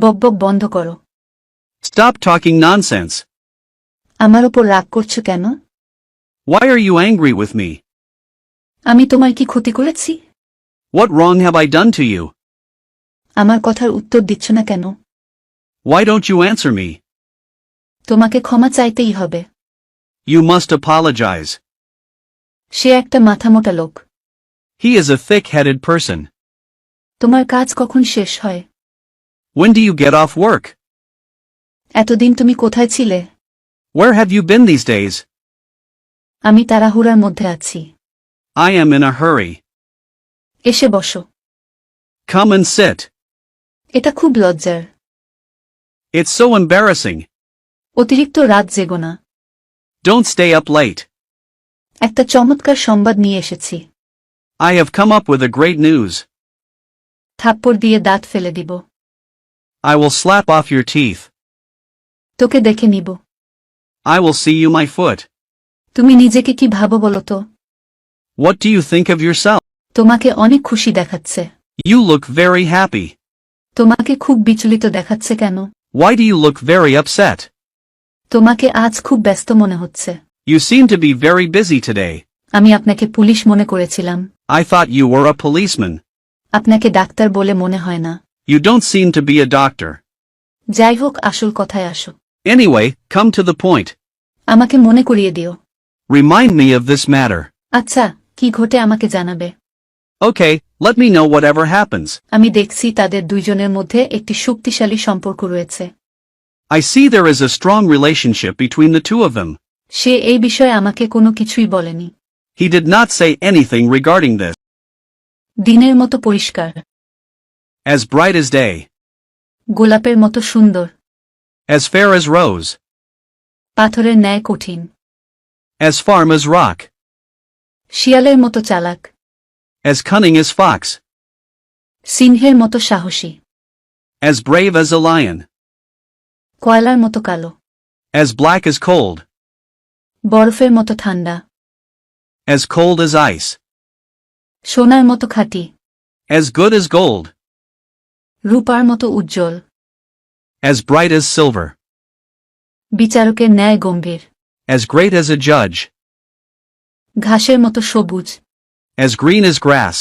বকবক বন্ধ করো। Stop talking nonsense. আমার উপর রাগ করছো কেন? Why are you angry with me? আমি তোমার কি ক্ষতি করেছি? What wrong have I done to you? আমার কথার উত্তর দিচ্ছ না কেন? Why don't you answer me? তোমাকে ক্ষমা চাইতেই হবে। You must apologize. সে একটা মাথামোটা লোক। He is a thick-headed person. তোমার কাজ কখন শেষ হয়? When do you get off work? এতদিন তুমি কোথায় ছিলে? Where have you been these days? আমি তাড়াহুড়ার মধ্যে আছি। I am in a hurry. এসে বসো। Come and sit. এটা খুব লজ্জার। It's so embarrassing. অতিরিক্ত রাত জেগো না। Don't stay up late. একটা চমৎকার সংবাদ নিয়ে এসেছি। I have come up with a great news. থাপ্পড় দিয়ে দাঁত ফেলে দিব। I will slap off your teeth. তোকে দেখে নিব। I will see you my foot. তুমি নিজেকে কি ভাবো বলো তো? What do you think of yourself? তোমাকে অনেক খুশি দেখাচ্ছে। You look very happy. তোমাকে খুব বিচলিত দেখাচ্ছে কেন? Why do you look very upset? তোমাকে আজ খুব ব্যস্ত মনে হচ্ছে। You seem to be very busy today. আমি আপনাকে পুলিশ মনে করেছিলাম। I thought you were a policeman. আপনাকে ডাক্তার বলে মনে হয় না। You don't seem to be a doctor. যাই হোক, আসল কথায় আসো। Anyway, come to the point. আমাকে মনে করিয়ে দিও। Remind me of this matter. আচ্ছা, কি ঘটে আমাকে জানাবে। Okay, let me know whatever happens. আমি দেখছি তাদের দুইজনের মধ্যে একটি শক্তিশালী সম্পর্ক রয়েছে। I see there is a strong relationship between the two of them. সে এই বিষয়ে আমাকে কোনো কিছুই বলেনি। He did not say anything regarding this. দিনের মতো পরিষ্কার। As bright as day. গোলাপের মতো সুন্দর। As fair as rose. পাথরের ন্যায় কঠিন। As firm as rock. শিয়ালের মতো চালাক। As cunning as fox. সিংহের মতো সাহসী। As brave as a lion. কয়লার মতো কালো। As black as cold. বরফের মতো ঠান্ডা। As cold as ice. সোনার মতো খাঁটি। As good as gold. রূপার মতো উজ্জ্বল। As bright as silver. বিচারকের ন্যায় গম্ভীর। As great as a judge. ঘাসের মতো সবুজ। As green as grass.